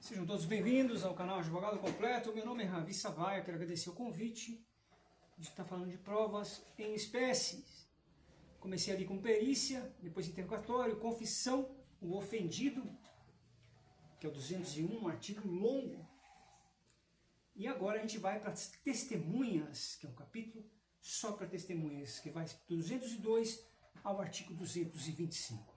Sejam todos bem-vindos ao canal Advogado Completo. Meu nome é Ravi Savaia, quero agradecer o convite de estar falando de provas em espécies. Comecei ali com perícia, depois interrogatório, confissão, o ofendido, que é o 201, um artigo longo. E agora a gente vai para as testemunhas, que é um capítulo só para testemunhas, que vai do 202 ao artigo 225.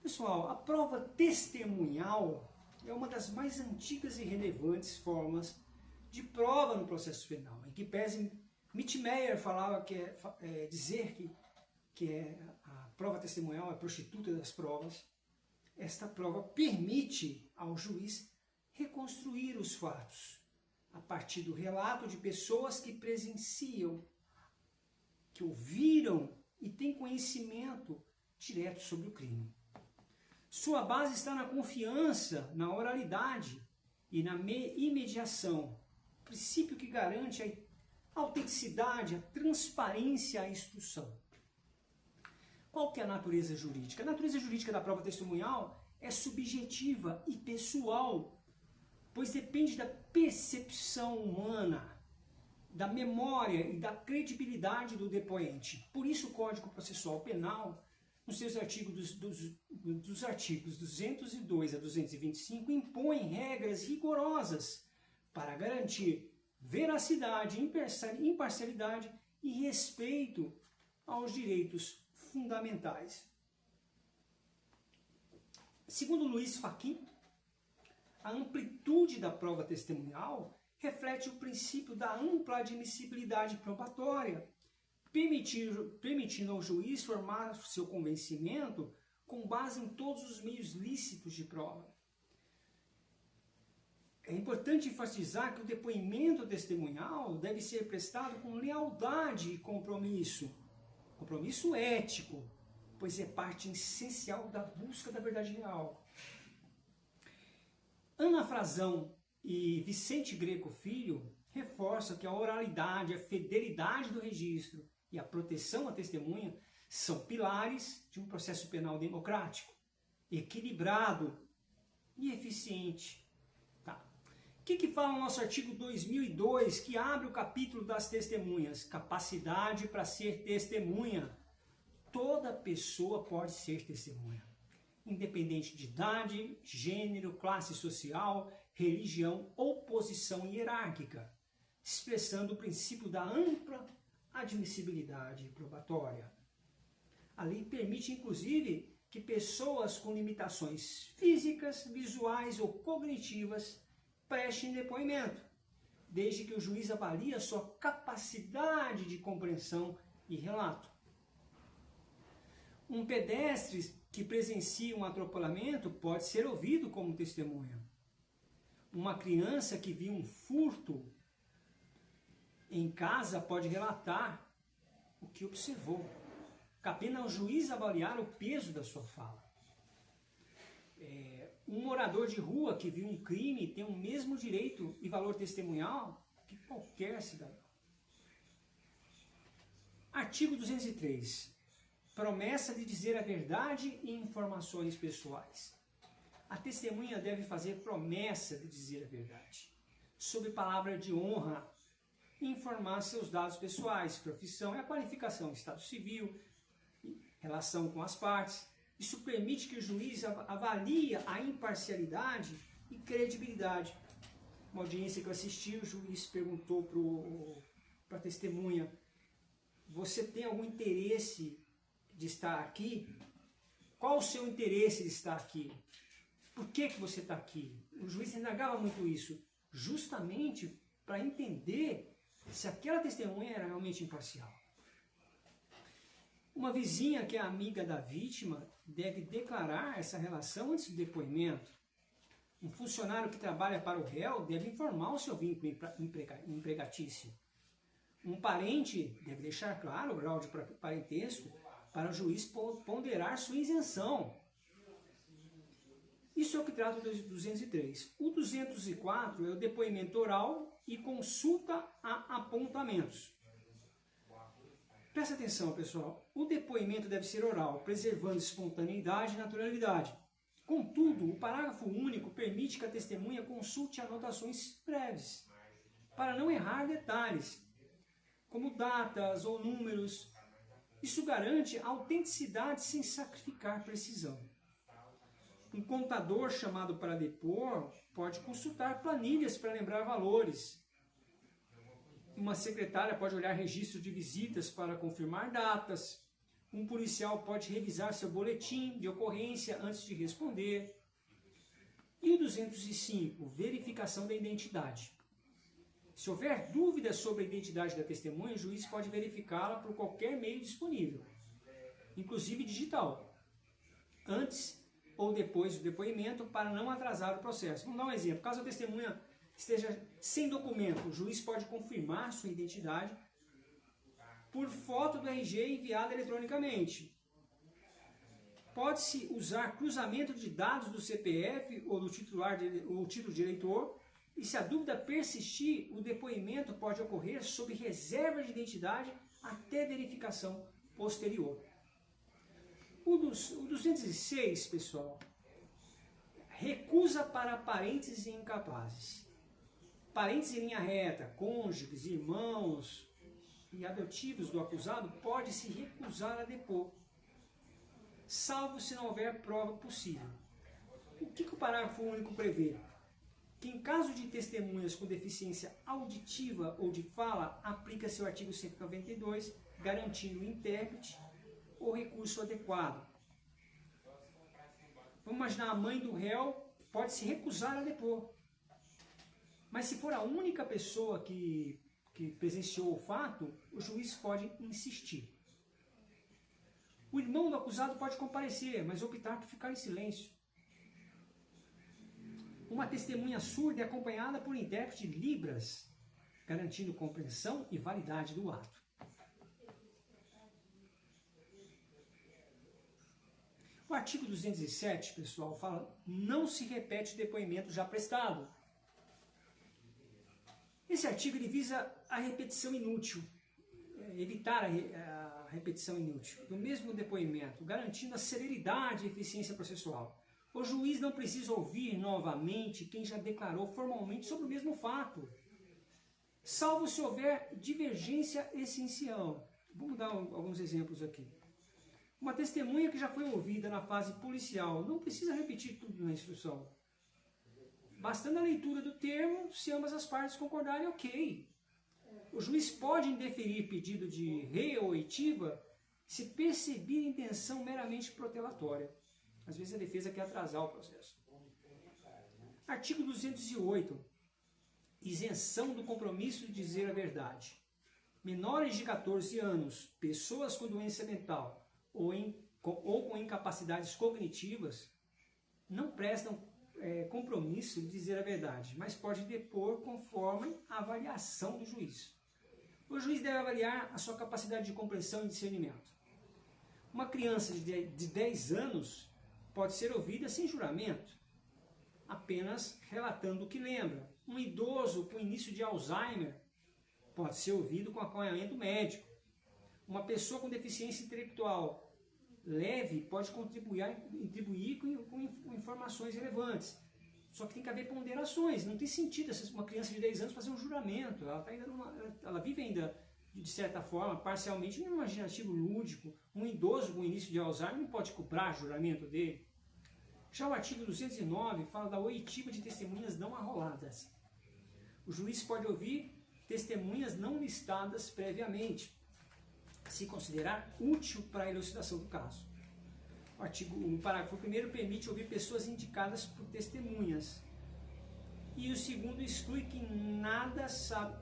Pessoal, a prova testemunhal é uma das mais antigas e relevantes formas de prova no processo penal, em que pese Mittermeier falava dizer que a prova testemunhal é a prostituta das provas. Esta prova permite ao juiz reconstruir os fatos a partir do relato de pessoas que presenciam, que ouviram e têm conhecimento direto sobre o crime. Sua base está na confiança, na oralidade e na imediação, princípio que garante a autenticidade, a transparência, a instrução. Qual que é a natureza jurídica? A natureza jurídica da prova testemunhal é subjetiva e pessoal, pois depende da percepção humana, da memória e da credibilidade do depoente. Por isso o Código Processual Penal, nos seus artigos dos artigos 202 a 225, impõe regras rigorosas para garantir veracidade, imparcialidade e respeito aos direitos fundamentais. Segundo Luiz Fachin, a amplitude da prova testemunhal reflete o princípio da ampla admissibilidade probatória, permitindo ao juiz formar seu convencimento com base em todos os meios lícitos de prova. É importante enfatizar que o depoimento testemunhal deve ser prestado com lealdade e compromisso ético, pois é parte essencial da busca da verdade real. Ana Frazão e Vicente Greco Filho reforçam que a oralidade, a fidelidade do registro e a proteção à testemunha são pilares de um processo penal democrático, equilibrado e eficiente. Tá. O que fala o nosso artigo 2002, que abre o capítulo das testemunhas? Capacidade para ser testemunha. Toda pessoa pode ser testemunha, independente de idade, gênero, classe social, religião ou posição hierárquica, expressando o princípio da ampla admissibilidade probatória. A lei permite, inclusive, que pessoas com limitações físicas, visuais ou cognitivas prestem depoimento, desde que o juiz avalie a sua capacidade de compreensão e relato. Um pedestre que presencia um atropelamento pode ser ouvido como testemunha. Uma criança que viu um furto em casa pode relatar o que observou. Cabendo ao juiz avaliar o peso da sua fala. Um morador de rua que viu um crime tem o mesmo direito e valor testemunhal que qualquer cidadão. Artigo 203. Promessa de dizer a verdade e informações pessoais. A testemunha deve fazer promessa de dizer a verdade, sob palavra de honra, informar seus dados pessoais, profissão e a qualificação, estado civil, relação com as partes. Isso permite que o juiz avalie a imparcialidade e credibilidade. Uma audiência que eu assisti, o juiz perguntou para a testemunha: você tem algum interesse de estar aqui? Qual o seu interesse de estar aqui? Por que você está aqui? O juiz indagava muito isso, justamente para entender se aquela testemunha era realmente imparcial. Uma vizinha que é amiga da vítima deve declarar essa relação antes do depoimento. Um funcionário que trabalha para o réu deve informar o seu vínculo empregatício. Um parente deve deixar claro o grau de parentesco para o juiz ponderar sua isenção. Isso é o que trata o 203. O 204 é o depoimento oral e consulta a apontamentos. Presta atenção, pessoal. O depoimento deve ser oral, preservando espontaneidade e naturalidade. Contudo, o parágrafo único permite que a testemunha consulte anotações breves, para não errar detalhes, como datas ou números. Isso garante autenticidade sem sacrificar precisão. Um contador chamado para depor pode consultar planilhas para lembrar valores. Uma secretária pode olhar registros de visitas para confirmar datas. Um policial pode revisar seu boletim de ocorrência antes de responder. E o 205, verificação da identidade. Se houver dúvidas sobre a identidade da testemunha, o juiz pode verificá-la por qualquer meio disponível, inclusive digital, antes ou depois do depoimento, para não atrasar o processo. Vamos dar um exemplo. Caso a testemunha esteja sem documento, o juiz pode confirmar sua identidade por foto do RG enviada eletronicamente. Pode-se usar cruzamento de dados do CPF ou do título de eleitor, e se a dúvida persistir, o depoimento pode ocorrer sob reserva de identidade até verificação posterior. O 206, pessoal, recusa para parentes e incapazes. Parentes em linha reta, cônjuges, irmãos e adotivos do acusado pode se recusar a depor, salvo se não houver prova possível. O que o parágrafo único prevê? Que em caso de testemunhas com deficiência auditiva ou de fala, aplica-se o artigo 192, garantindo o intérprete ou recurso adequado. Vamos imaginar, a mãe do réu pode se recusar a depor. Mas se for a única pessoa que presenciou o fato, o juiz pode insistir. O irmão do acusado pode comparecer, mas optar por ficar em silêncio. Uma testemunha surda é acompanhada por intérprete de Libras, garantindo compreensão e validade do ato. O artigo 207, pessoal, fala: não se repete o depoimento já prestado. Esse artigo ele visa a repetição inútil, evitar a repetição inútil do mesmo depoimento, garantindo a celeridade e eficiência processual. O juiz não precisa ouvir novamente quem já declarou formalmente sobre o mesmo fato, salvo se houver divergência essencial. Vamos dar alguns exemplos aqui. Uma testemunha que já foi ouvida na fase policial não precisa repetir tudo na instrução. Bastando a leitura do termo, se ambas as partes concordarem, ok. O juiz pode indeferir pedido de reoitiva se perceber intenção meramente protelatória. Às vezes a defesa quer atrasar o processo. Artigo 208. Isenção do compromisso de dizer a verdade. Menores de 14 anos, pessoas com doença mental ou com incapacidades cognitivas não prestam compromisso de dizer a verdade, mas pode depor conforme a avaliação do juiz. O juiz deve avaliar a sua capacidade de compreensão e discernimento. Uma criança de 10 anos pode ser ouvida sem juramento, apenas relatando o que lembra. Um idoso com início de Alzheimer pode ser ouvido com acompanhamento médico. Uma pessoa com deficiência intelectual leve pode contribuir com informações relevantes. Só que tem que haver ponderações. Não tem sentido uma criança de 10 anos fazer um juramento. Ela vive ainda, de certa forma, parcialmente, num imaginativo lúdico. Um idoso com início de Alzheimer não pode cobrar juramento dele. Já o artigo 209 fala da oitiva de testemunhas não arroladas. O juiz pode ouvir testemunhas não listadas previamente, se considerar útil para a elucidação do caso. O parágrafo 1º permite ouvir pessoas indicadas por testemunhas. E o segundo exclui quem nada sabe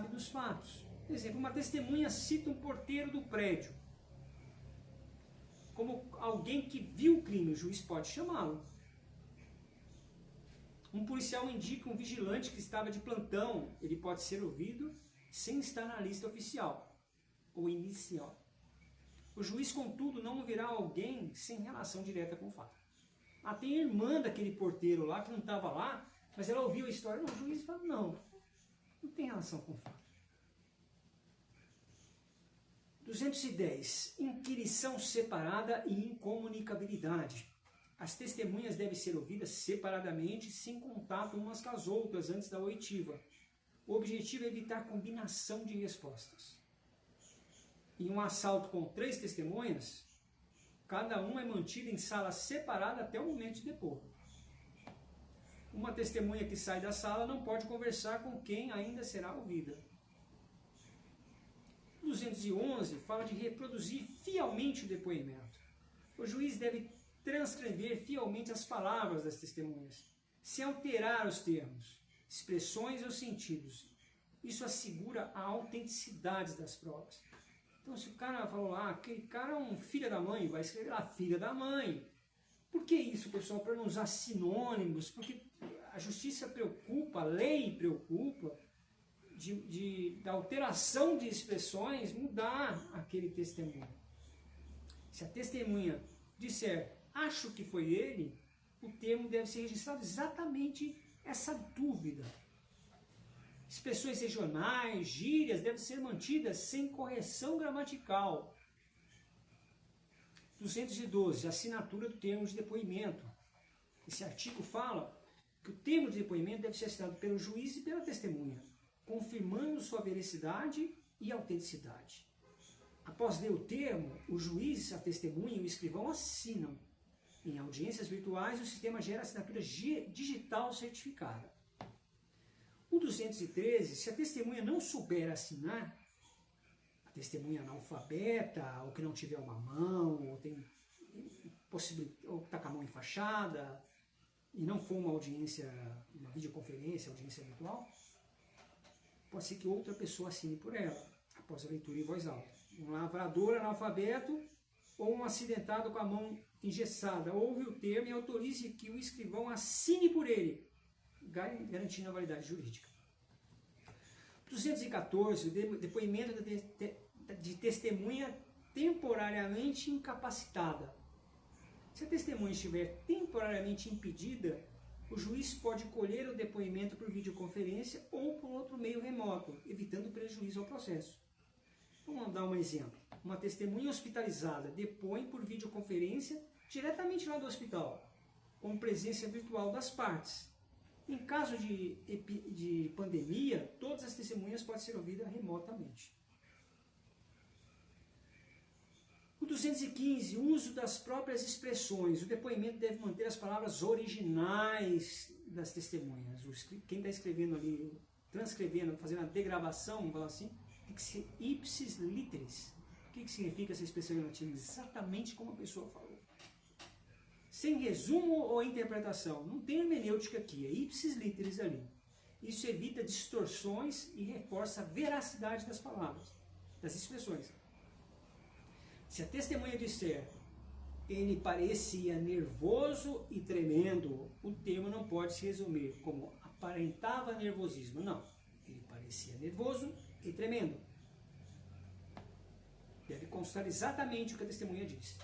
dos fatos. Por exemplo, uma testemunha cita um porteiro do prédio como alguém que viu o crime, o juiz pode chamá-lo. Um policial indica um vigilante que estava de plantão, ele pode ser ouvido sem estar na lista oficial ou inicial. O juiz, contudo, não ouvirá alguém sem relação direta com o fato. Tem a irmã daquele porteiro lá, que não estava lá, mas ela ouviu a história. O juiz fala, não tem relação com o fato. 210. Inquirição separada e incomunicabilidade. as testemunhas devem ser ouvidas separadamente, sem contato umas com as outras, antes da oitiva. O objetivo é evitar combinação de respostas. Em um assalto com 3 testemunhas, cada uma é mantida em sala separada até o momento de depor. Uma testemunha que sai da sala não pode conversar com quem ainda será ouvida. 211 fala de reproduzir fielmente o depoimento. O juiz deve transcrever fielmente as palavras das testemunhas, sem alterar os termos, expressões ou sentidos. Isso assegura a autenticidade das provas. Então, se o cara falou lá, aquele cara é um filho da mãe, vai escrever lá, filha da mãe. Por que isso, pessoal? Para não usar sinônimos, porque a justiça preocupa, a lei preocupa, da alteração de expressões, mudar aquele testemunho. Se a testemunha disser, acho que foi ele, o termo deve ser registrado exatamente essa dúvida. Expressões regionais, gírias, devem ser mantidas sem correção gramatical. 212, assinatura do termo de depoimento. Esse artigo fala que o termo de depoimento deve ser assinado pelo juiz e pela testemunha, confirmando sua veracidade e autenticidade. Após ler o termo, o juiz, a testemunha e o escrivão assinam. Em audiências virtuais, o sistema gera assinatura digital certificada. O 213, se a testemunha não souber assinar, a testemunha analfabeta, ou que não tiver uma mão, ou está com a mão enfaixada, e não for uma audiência, uma videoconferência, audiência virtual, pode ser que outra pessoa assine por ela, após a leitura em voz alta. Um lavrador analfabeto ou um acidentado com a mão engessada ouve o termo e autorize que o escrivão assine por ele, garantindo a validade jurídica. 214, o depoimento de testemunha temporariamente incapacitada. Se a testemunha estiver temporariamente impedida, o juiz pode colher o depoimento por videoconferência ou por outro meio remoto, evitando prejuízo ao processo. Vamos dar um exemplo. Uma testemunha hospitalizada depõe por videoconferência diretamente lá do hospital, com presença virtual das partes. Em caso de pandemia, todas as testemunhas podem ser ouvidas remotamente. O 215, uso das próprias expressões. O depoimento deve manter as palavras originais das testemunhas. Quem está escrevendo ali, transcrevendo, fazendo a degravação, vamos falar assim, tem que ser ipsis literis. O que significa essa expressão em latim? Exatamente como a pessoa falou. Sem resumo ou interpretação. Não tem hermenêutica aqui, é ipsis literis ali. Isso evita distorções e reforça a veracidade das palavras, das expressões. Se a testemunha disser, ele parecia nervoso e tremendo, o termo não pode se resumir como aparentava nervosismo. Não, ele parecia nervoso e tremendo. Deve constar exatamente o que a testemunha disse.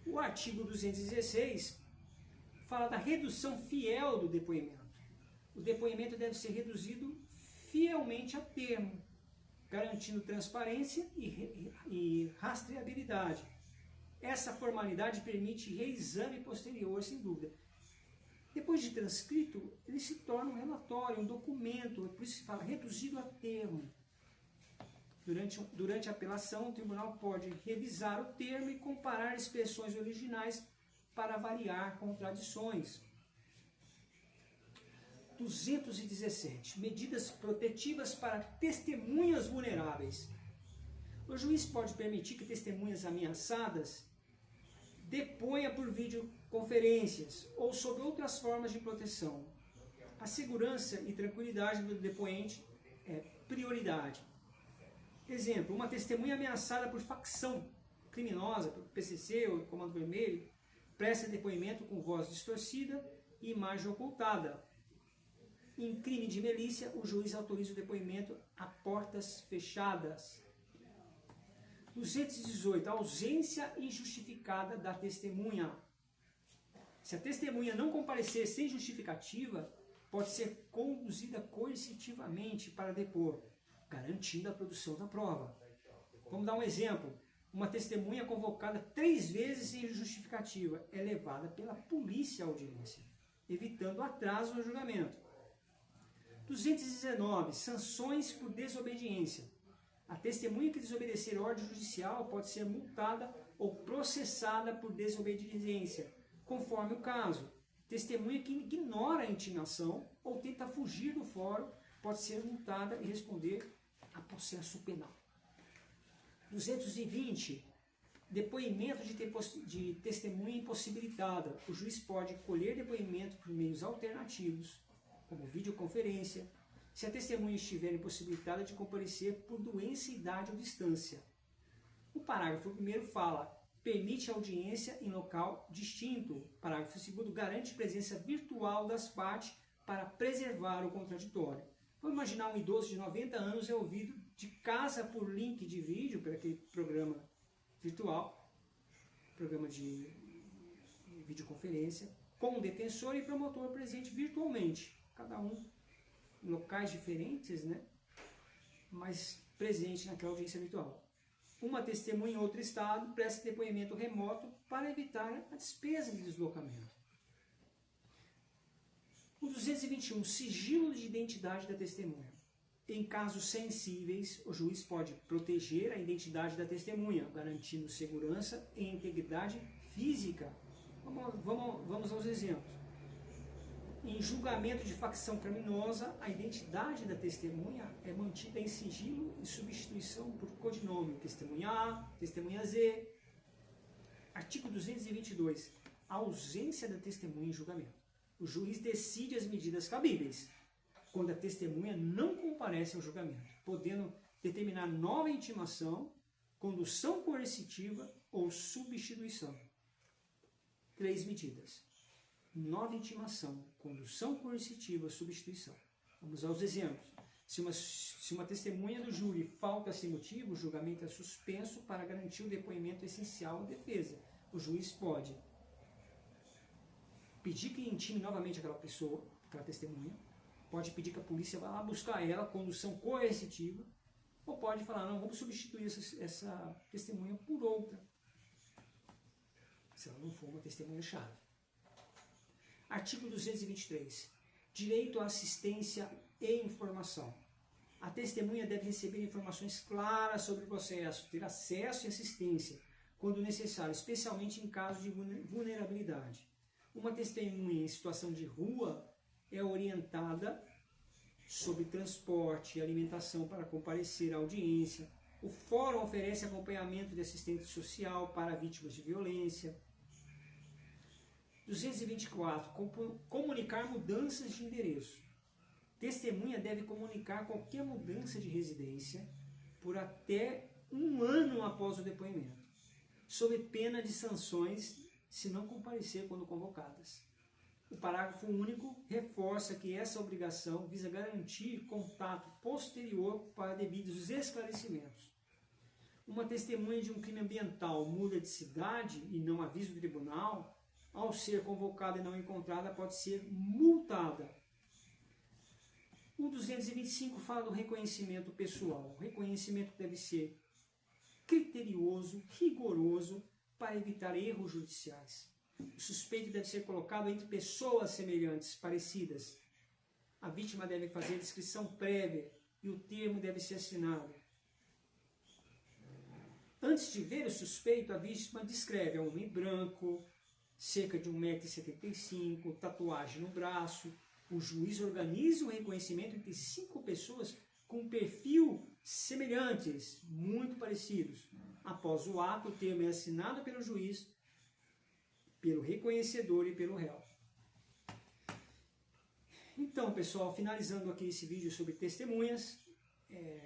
O artigo 216 fala da redução fiel do depoimento. O depoimento deve ser reduzido fielmente a termo, garantindo transparência e rastreabilidade. Essa formalidade permite reexame posterior, sem dúvida. Depois de transcrito, ele se torna um relatório, um documento, por isso se fala reduzido a termo. Durante a apelação, o tribunal pode revisar o termo e comparar expressões originais para avaliar contradições. 217. Medidas protetivas para testemunhas vulneráveis. O juiz pode permitir que testemunhas ameaçadas deponha por videoconferências ou sob outras formas de proteção. A segurança e tranquilidade do depoente é prioridade. Exemplo, uma testemunha ameaçada por facção criminosa, por PCC ou Comando Vermelho, presta depoimento com voz distorcida e imagem ocultada. Em crime de milícia, o juiz autoriza o depoimento a portas fechadas. 218. A ausência injustificada da testemunha. Se a testemunha não comparecer sem justificativa, pode ser conduzida coercitivamente para depor, garantindo a produção da prova. Vamos dar um exemplo. Uma testemunha convocada 3 vezes sem justificativa é levada pela polícia à audiência, evitando atraso no julgamento. 219. Sanções por desobediência. A testemunha que desobedecer a ordem judicial pode ser multada ou processada por desobediência, conforme o caso. Testemunha que ignora a intimação ou tenta fugir do fórum pode ser multada e responder a processo penal. 220. Depoimento de testemunha impossibilitada. O juiz pode colher depoimento por meios alternativos, como videoconferência, se a testemunha estiver impossibilitada de comparecer por doença, idade ou distância. O parágrafo 1º fala: permite audiência em local distinto. Parágrafo 2º garante presença virtual das partes para preservar o contraditório. Vamos imaginar um idoso de 90 anos é ouvido de casa por link de vídeo, por aquele programa virtual, programa de videoconferência, com o defensor e promotor presente virtualmente, cada um em locais diferentes, né? Mas presente naquela audiência virtual. Uma testemunha em outro estado presta depoimento remoto para evitar a despesa de deslocamento. O 221, sigilo de identidade da testemunha. Em casos sensíveis, o juiz pode proteger a identidade da testemunha, garantindo segurança e integridade física. Vamos aos exemplos. Em julgamento de facção criminosa, a identidade da testemunha é mantida em sigilo e substituição por codinome. Testemunha A, testemunha Z. Artigo 222. A ausência da testemunha em julgamento. O juiz decide as medidas cabíveis quando a testemunha não comparece ao julgamento, podendo determinar nova intimação, condução coercitiva ou substituição. 3 medidas. Nova intimação, condução coercitiva, substituição. Vamos aos exemplos. Se uma testemunha do júri falta sem motivo, o julgamento é suspenso para garantir o depoimento essencial à defesa. O juiz pode pedir que intime novamente aquela pessoa, aquela testemunha, pode pedir que a polícia vá lá buscar ela, condução coercitiva, ou pode falar, não, vamos substituir essa testemunha por outra, se ela não for uma testemunha-chave. Artigo 223. Direito à assistência e informação. A testemunha deve receber informações claras sobre o processo, ter acesso e assistência, quando necessário, especialmente em casos de vulnerabilidade. Uma testemunha em situação de rua é orientada sobre transporte e alimentação para comparecer à audiência. O fórum oferece acompanhamento de assistente social para vítimas de violência. 224. Comunicar mudanças de endereço. Testemunha deve comunicar qualquer mudança de residência por até 1 ano após o depoimento, sob pena de sanções se não comparecer quando convocadas. O parágrafo único reforça que essa obrigação visa garantir contato posterior para devidos esclarecimentos. Uma testemunha de um crime ambiental muda de cidade e não avisa o tribunal, ao ser convocada e não encontrada, pode ser multada. O 225 fala do reconhecimento pessoal. O reconhecimento deve ser criterioso, rigoroso, para evitar erros judiciais. O suspeito deve ser colocado entre pessoas semelhantes, parecidas. A vítima deve fazer a descrição prévia e o termo deve ser assinado. Antes de ver o suspeito, a vítima descreve: é um homem branco, cerca de 1,75 m, tatuagem no braço. O juiz organiza o reconhecimento entre 5 pessoas com perfil semelhantes, muito parecidos. Após o ato, o termo é assinado pelo juiz, pelo reconhecedor e pelo réu. Então, pessoal, finalizando aqui esse vídeo sobre testemunhas,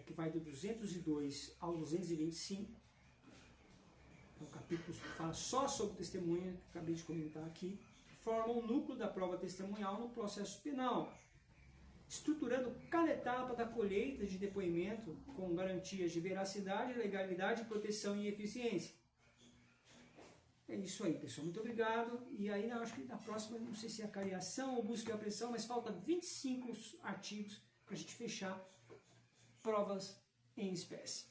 que vai do 202 ao 225, é um capítulo que fala só sobre testemunha, que acabei de comentar aqui, forma o núcleo da prova testemunhal no processo penal, estruturando cada etapa da colheita de depoimento com garantias de veracidade, legalidade, proteção e eficiência. É isso aí, pessoal. Muito obrigado. E aí, acho que na próxima, não sei se é a cariação ou busca e apreensão, mas falta 25 artigos para a gente fechar provas em espécie.